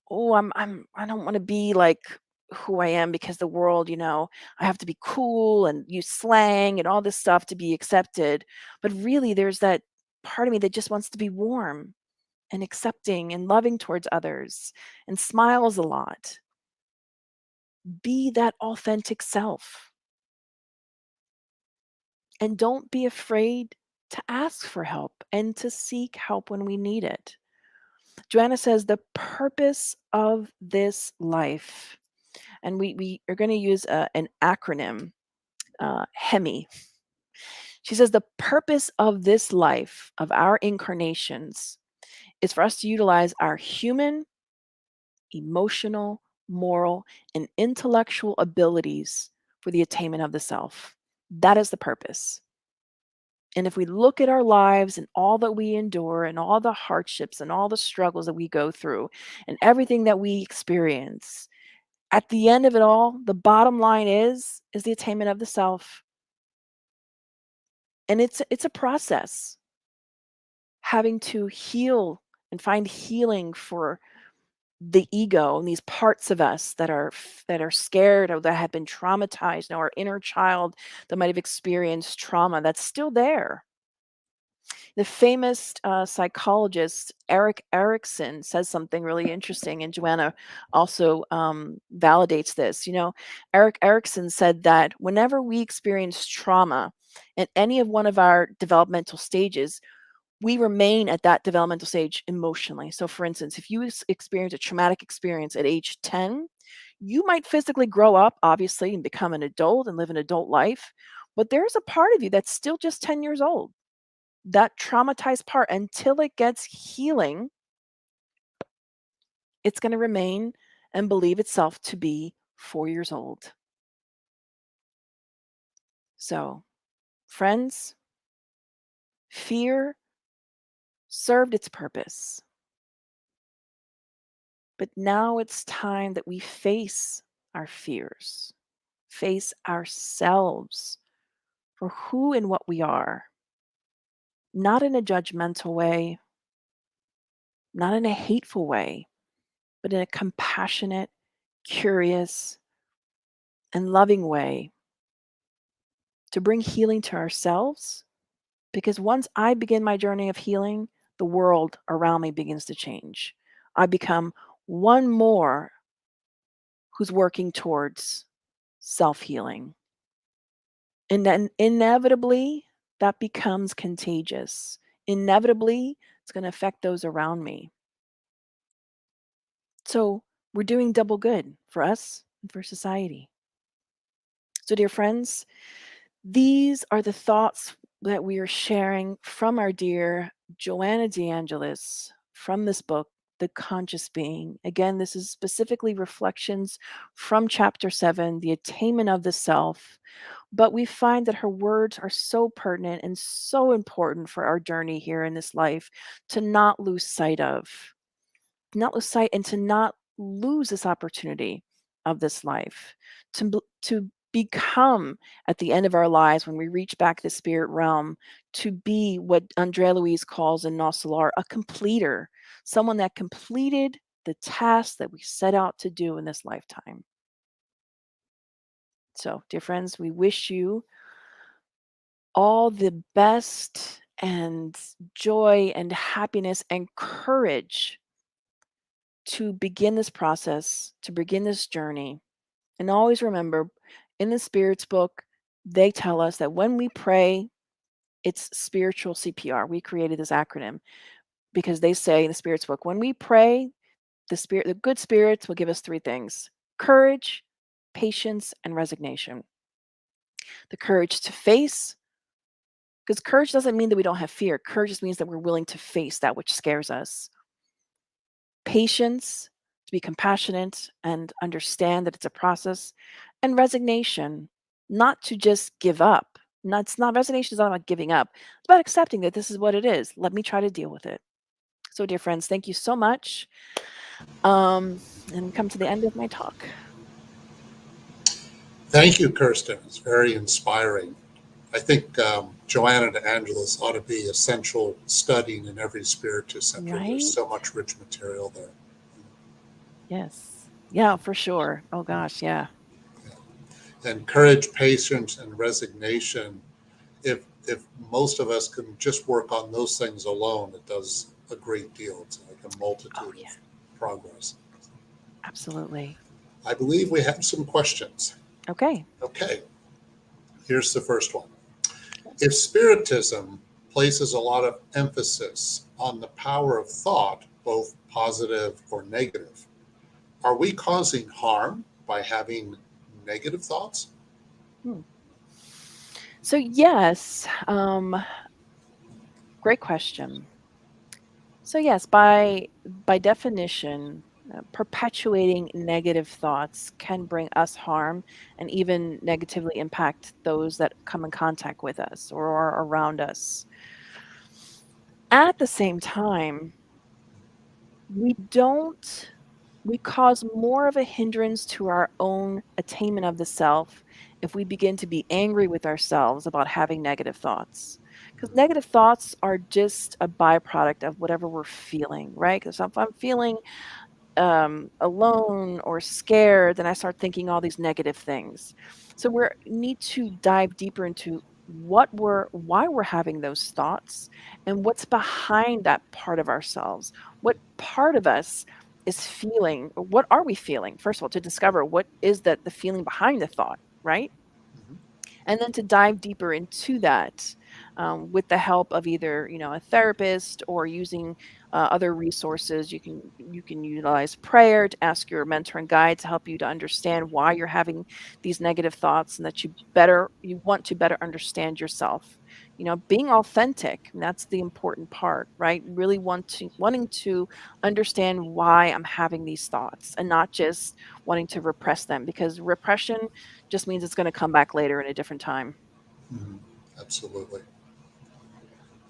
oh, I don't want to be like who I am because the world, I have to be cool and use slang and all this stuff to be accepted. But really, there's that part of me that just wants to be warm and accepting and loving towards others and smiles a lot. Be that authentic self. And don't be afraid to ask for help and to seek help when we need it. Joanna says the purpose of this life, and we are going to use an acronym, HEMI. She says the purpose of this life, of our incarnations, is for us to utilize our human, emotional, moral, and intellectual abilities for the attainment of the self. That is the purpose. And if we look at our lives and all that we endure and all the hardships and all the struggles that we go through and everything that we experience, at the end of it all, the bottom line is the attainment of the self. And it's a process. Having to heal and find healing for the ego and these parts of us that are scared or that have been traumatized. Now, our inner child that might have experienced trauma, that's still there. The famous psychologist Eric Erickson says something really interesting, and Joanna also validates this. Eric Erickson said that whenever we experience trauma at any of one of our developmental stages, we remain at that developmental stage emotionally. So, for instance, if you experience a traumatic experience at age 10, you might physically grow up, obviously, and become an adult and live an adult life, but there's a part of you that's still just 10 years old. That traumatized part, until it gets healing, it's going to remain and believe itself to be 4 years old. So, friends, fear served its purpose. But now it's time that we face our fears, face ourselves for who and what we are, not in a judgmental way, not in a hateful way, but in a compassionate, curious, and loving way to bring healing to ourselves. Because once I begin my journey of healing, the world around me begins to change. I become one more who's working towards self-healing. And then inevitably, that becomes contagious. Inevitably, it's going to affect those around me. So we're doing double good for us and for society. So, dear friends, these are the thoughts that we are sharing from our dear Joanna de Angelis from this book, The Conscious Being. Again, this is specifically reflections from chapter 7, The Attainment of the Self. But we find that her words are so pertinent and so important for our journey here in this life to not lose sight of, and to not lose this opportunity of this life, to become at the end of our lives when we reach back the spirit realm, to be what Andrea Louise calls in Nocelar a completer, someone that completed the task that we set out to do in this lifetime. So, dear friends, we wish you all the best and joy and happiness and courage to begin this process, to begin this journey. And always remember, in the Spirit's book, they tell us that when we pray, it's spiritual CPR. We created this acronym because they say in the Spirit's book, when we pray, the good spirits will give us 3 things: courage, patience, and resignation. The courage to face, because courage doesn't mean that we don't have fear. Courage just means that we're willing to face that which scares us. Patience, to be compassionate and understand that it's a process. And resignation, not to just give up. Resignation is not about giving up. It's about accepting that this is what it is. Let me try to deal with it. So, dear friends, thank you so much. And come to the end of my talk. Thank you, Kirsten. It's very inspiring. I think Joanna de Angelis ought to be essential studying in every Spiritist center. Right? There's so much rich material there. Yes. Yeah, for sure. Oh gosh, yeah. And courage, patience, and resignation. If most of us can just work on those things alone, it does a great deal. It's like a multitude of progress. Absolutely. I believe we have some questions. Okay. Okay, here's the first one. If Spiritism places a lot of emphasis on the power of thought, both positive or negative, are we causing harm by having negative thoughts? So yes, great question. So yes, by definition, perpetuating negative thoughts can bring us harm and even negatively impact those that come in contact with us or are around us. At the same time, we cause more of a hindrance to our own attainment of the self if we begin to be angry with ourselves about having negative thoughts. Because negative thoughts are just a byproduct of whatever we're feeling, right? Because if I'm feeling alone or scared, then I start thinking all these negative things. So we need to dive deeper into why we're having those thoughts and what's behind that part of ourselves. What part of us is feeling, or what are we feeling? First of all, to discover what is that the feeling behind the thought, right? Mhm. And then to dive deeper into that with the help of either a therapist or using other resources. You can utilize prayer to ask your mentor and guide to help you to understand why you're having these negative thoughts, and that you want to better understand yourself. Being authentic, and that's the important part, right? Really wanting to understand why I'm having these thoughts and not just wanting to repress them, because repression just means it's going to come back later in a different time. Mhm. Absolutely.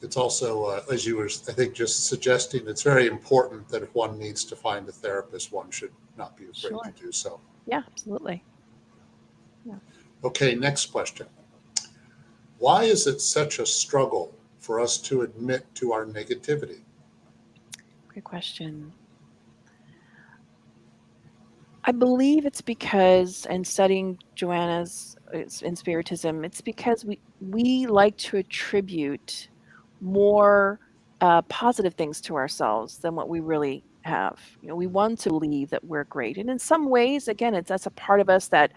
It's also, as you were, I think, just suggesting, it's very important that if one needs to find a therapist, one should not be afraid to Sure. do so. Yeah, absolutely. Yeah. Okay, next question. Why is it such a struggle for us to admit to our negativity? Great question. I believe it's because, and studying Joanna's in Spiritism, it's because we like to attribute more positive things to ourselves than what we really have. We want to believe that we're great, and in some ways, again, that's a part of us that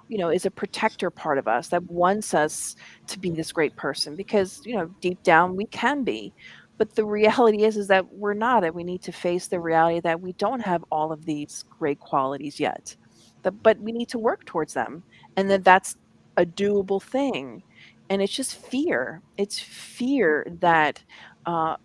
is a protector part of us that wants us to be this great person, because, deep down we can be. But the reality is that we're not, and we need to face the reality that we don't have all of these great qualities yet. But we need to work towards them, and that's a doable thing. And it's just fear. It's fear that uh,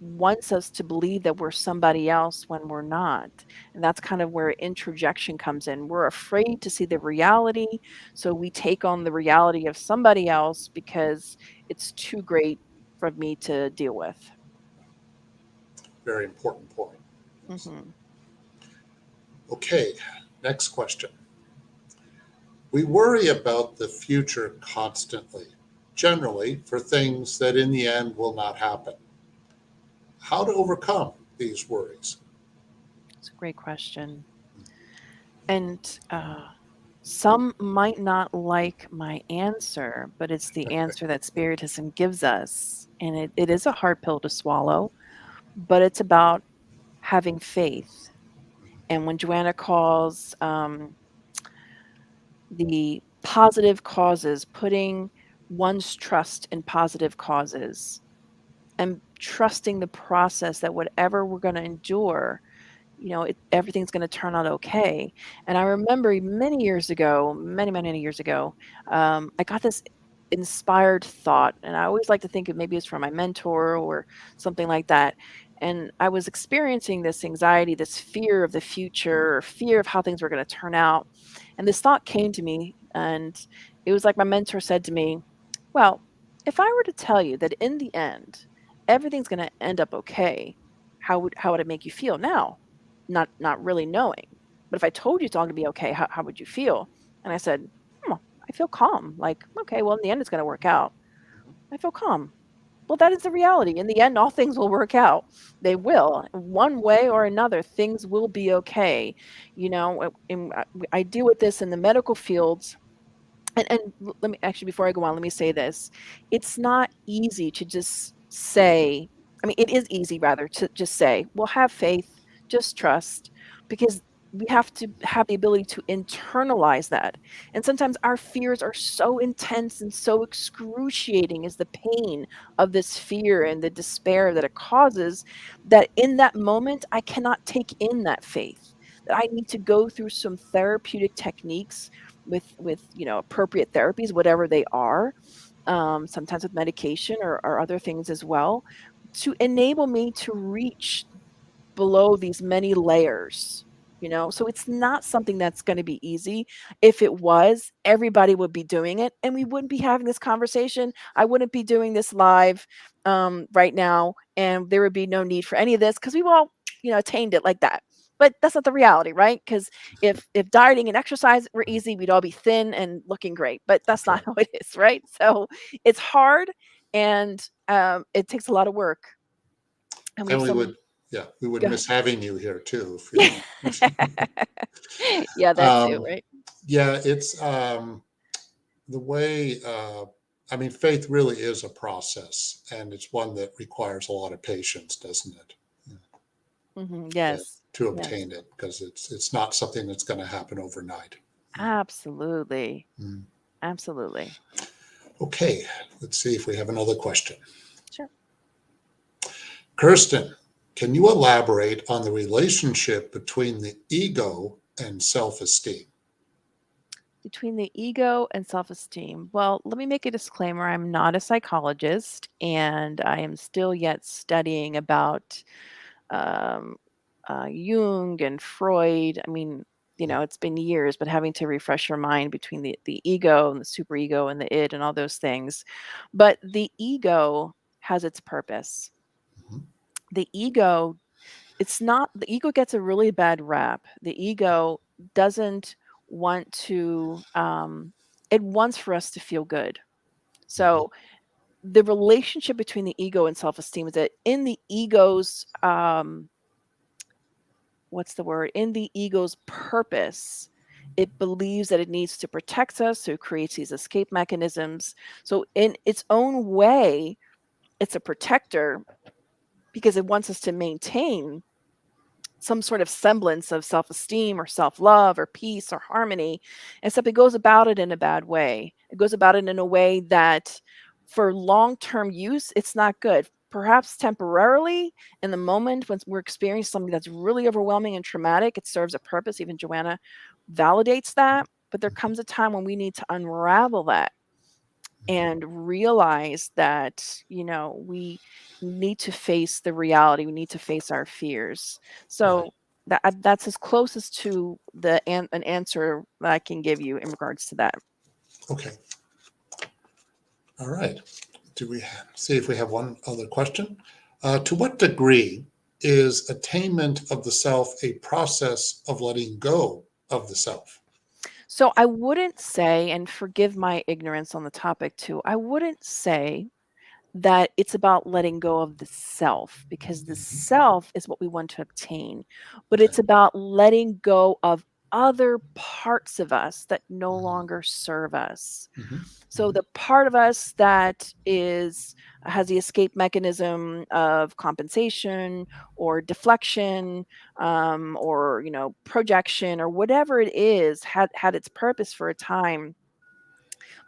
wants us to believe that we're somebody else when we're not. And that's kind of where introjection comes in. We're afraid to see the reality, so we take on the reality of somebody else because it's too great for me to deal with. Very important point. Yes. Hmm. Okay, next question. We worry about the future constantly, generally for things that in the end will not happen. How to overcome these worries? It's a great question. And some might not like my answer, but it's the answer that Spiritism gives us. And it is a hard pill to swallow, but it's about having faith. And when Joanna calls the positive causes, putting one's trust in positive causes and trusting the process that whatever we're going to endure, everything's going to turn out okay. And I remember many years ago, many years ago, I got this inspired thought, and I always like to think maybe it's from my mentor or something like that. And I was experiencing this anxiety, this fear of the future, or fear of how things were going to turn out. And this thought came to me, and it was like my mentor said to me, well, if I were to tell you that in the end, everything's going to end up okay, how would it make you feel now? Not really knowing. But if I told you it's all gonna be okay, how would you feel? And I said, I feel calm. Like, okay, well, in the end, it's gonna work out. I feel calm. Well, that is the reality. In the end, all things will work out. They will. One way or another, things will be okay. I deal with this in the medical fields. And let me actually, before I go on, let me say this. It's not easy to just say, I mean, it is easy rather to just say, well, have faith, just trust, because we have to have the ability to internalize that. And sometimes our fears are so intense and so excruciating is the pain of this fear and the despair that it causes, that in that moment, I cannot take in that faith. That I need to go through some therapeutic techniques with appropriate therapies, whatever they are, sometimes with medication or other things as well, to enable me to reach below these many layers. So it's not something that's going to be easy. If it was, everybody would be doing it, and we wouldn't be having this conversation. I wouldn't be doing this live right now, and there would be no need for any of this because we've all attained it like that. But that's not the reality, right? Because if dieting and exercise were easy, we'd all be thin and looking great, but that's not how it is, right? So it's hard, and it takes a lot of work, and we And have so many. we would Go ahead. miss having you here too. If you don't. Yeah, that too, right? Yeah, it's the way, I mean, faith really is a process, and it's one that requires a lot of patience, doesn't it? Yes. To Yes. obtain it, because it's not something that's going to happen overnight. Absolutely. Mm. Absolutely. Okay, let's see if we have another question. Sure. Kirsten, can you elaborate on the relationship between the ego and self-esteem? Between the ego and self-esteem. Well, let me make a disclaimer. I'm not a psychologist, and I am still yet studying about um, Jung and Freud. I mean, it's been years, but having to refresh your mind between the ego and the superego and the id and all those things. But the ego has its purpose. Mhm. The ego, it's not, the ego gets a really bad rap. The ego doesn't want to, it wants for us to feel good. Mhm. So the relationship between the ego and self-esteem is that in the ego's, what's the word? In the ego's purpose, it believes that it needs to protect us, so it creates these escape mechanisms. So in its own way, it's a protector because it wants us to maintain some sort of semblance of self-esteem or self-love or peace or harmony, except it goes about it in a bad way. It goes about it in a way that for long-term use, it's not good. Perhaps temporarily in the moment when we're experiencing something that's really overwhelming and traumatic, it serves a purpose. Even Joanna validates that. But there comes a time when we need to unravel that and realize that, we need to face the reality. We need to face our fears. Right. So that's as close as to an answer that I can give you in regards to that. Okay. All right. See if we have one other question? To what degree is attainment of the self a process of letting go of the self? So I wouldn't say, and forgive my ignorance on the topic too, I wouldn't say that it's about letting go of the self, because the Mhm. self is what we want to obtain, but Okay. it's about letting go of other parts of us that no Mhm. longer serve us. Mhm. So Mhm. the part of us that has the escape mechanism of compensation or deflection, or projection, or whatever it is, had its purpose for a time,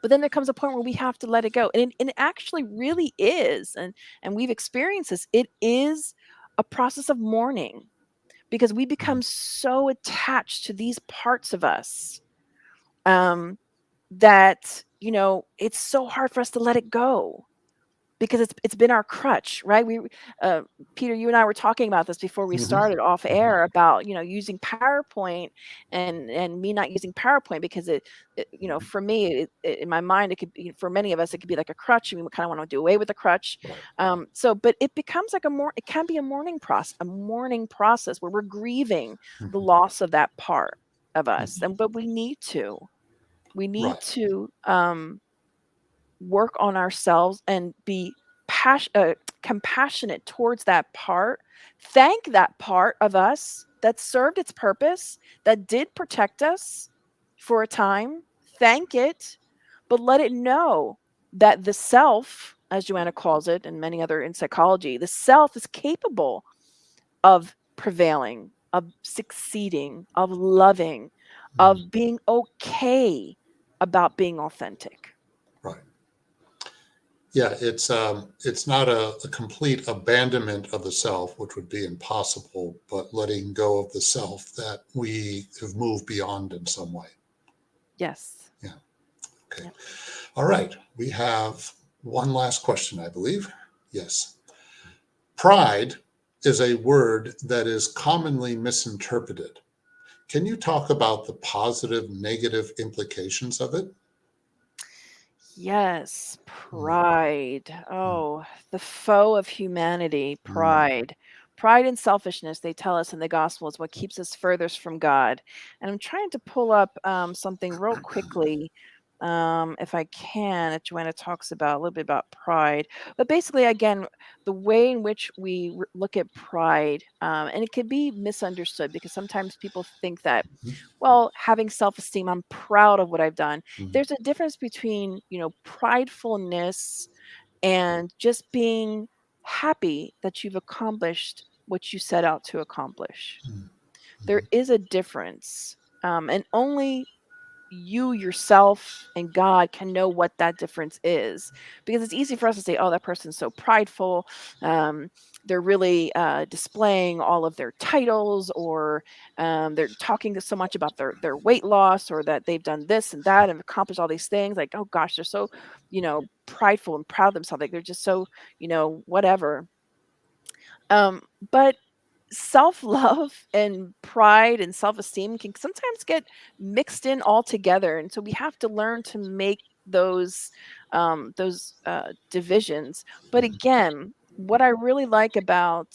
but then there comes a point where we have to let it go. And it actually really is, and we've experienced this, it is a process of mourning, because we become Mhm. so attached to these parts of us, um, that it's so hard for us to let it go, because it's been our crutch, right? Uh, Peter, you and I were talking about this before we Mhm. started off Mhm. air about using PowerPoint, and me not using PowerPoint because for me, in my mind, it could be, for many of us, it could be like a crutch, and we kind of want to do away with the crutch. Right. But it becomes like it can be a mourning process where we're grieving the Mhm. loss of that part of us, Mhm. but we need Right. to work on ourselves and be compassionate towards that part. Thank that part of us that served its purpose, that did protect us for a time. Thank it, but let it know that the self, as Joanna calls it, and many other in psychology, the self is capable of prevailing, of succeeding, of loving, Mhm. of being okay about being authentic. Right. Yeah, it's not a complete abandonment of the self, which would be impossible, but letting go of the self that we have moved beyond in some way. Yes. Yeah. Okay. Yep. All right. We have one last question, I believe. Yes. Pride is a word that is commonly misinterpreted. Can you talk about the positive, negative implications of it? Yes, Mm, pride. mm, Oh, the foe of humanity, mm, pride. Pride and selfishness, they tell us in the gospel, is what keeps us furthest from God. And I'm trying to pull up something real quickly, if I can, that Joanna talks about a little bit about pride. But basically, again, the way in which we look at pride, and it can be misunderstood because sometimes people think that, mhm, well, having self-esteem, I'm proud of what I've done. mhm, There's a difference between, pridefulness and just being happy that you've accomplished what you set out to accomplish. mhm, There mhm, is a difference. And only you yourself and God can know what that difference is, because it's easy for us to say, oh, that person's so prideful. Um, they're really displaying all of their titles, or they're talking so much about their weight loss, or that they've done this and that and accomplished all these things. Like, oh gosh, they're so, prideful and proud of themselves. Like they're just so, whatever. Um, but self-love and pride and self-esteem can sometimes get mixed in all together, and so we have to learn to make those divisions. But mhm, again, what I really like about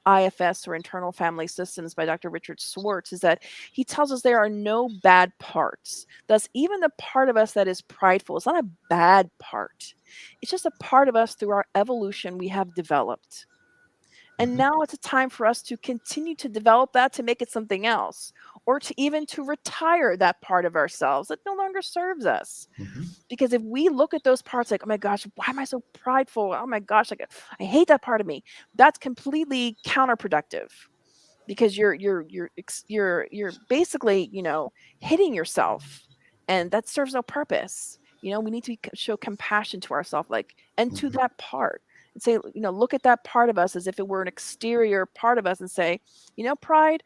IFS, or Internal Family Systems, by Dr. Richard Swartz, is that he tells us there are no bad parts. Thus, even the part of us that is prideful is not a bad part. It's just a part of us through our evolution we have developed. And mhm, now it's a time for us to continue to develop that, to make it something else, or to even to retire that part of ourselves that no longer serves us. mhm, Because if we look at those parts like, oh my gosh, why am I so prideful? Oh my gosh, like I hate that part of me. That's completely counterproductive, because you're basically, hitting yourself, and that serves no purpose. We need to show compassion to ourselves, like, and to mhm, that part, and say, look at that part of us as if it were an exterior part of us, and say, pride,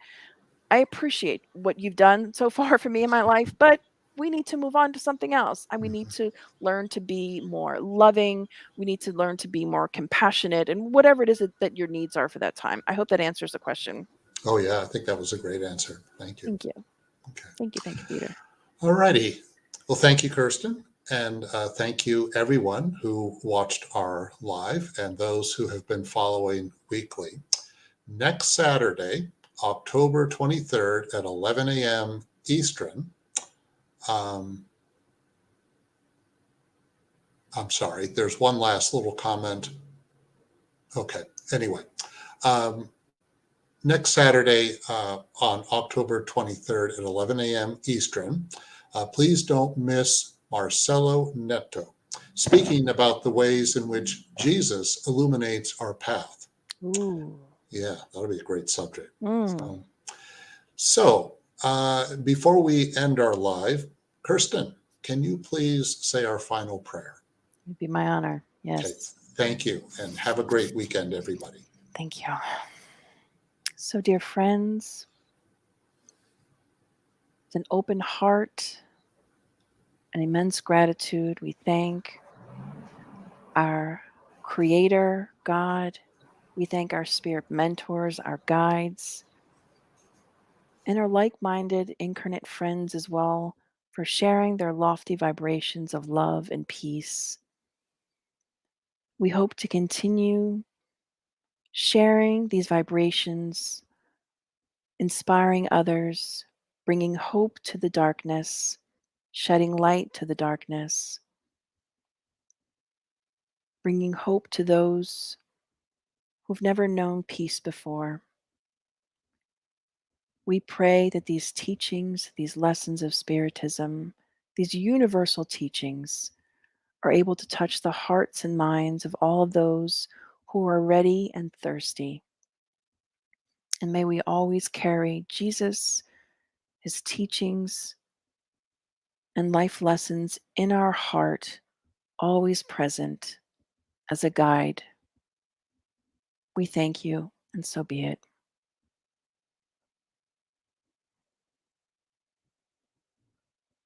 I appreciate what you've done so far for me in my life, but we need to move on to something else. And we need mhm. to learn to be more loving. We need to learn to be more compassionate, and whatever it is that your needs are for that time. I hope that answers the question. Oh, yeah, I think that was a great answer. Thank you. Thank you. Okay. Thank you. Thank you, Peter. All righty. Well, thank you, Kirsten. And thank you, everyone who watched our live and those who have been following weekly. Next Saturday, October 23rd at 11 a.m. Eastern. Um, I'm sorry, there's one last little comment. Okay, anyway. Um, Next Saturday on October 23rd at 11 a.m. Eastern, please don't miss Marcelo Neto speaking about the ways in which Jesus illuminates our path. Ooh. Yeah, that'll be a great subject. Mm. So, before we end our live, Kirsten, can you please say our final prayer? It'd be my honor. Okay, Yes. thank you, and have a great weekend, everybody. Thank you. So, dear friends, with an open heart and immense gratitude, we thank our Creator, God. We thank our spirit mentors, our guides, and our like minded incarnate friends as well, for sharing their lofty vibrations of love and peace. We hope to continue sharing these vibrations, inspiring others, bringing hope to the darkness, shedding light to the darkness, bringing hope to those who've never known peace before. We pray that these teachings, these lessons of Spiritism, these universal teachings, are able to touch the hearts and minds of all of those who are ready and thirsty. And may we always carry Jesus, his teachings, and life lessons in our heart, always present as a guide. We thank you, and so be it.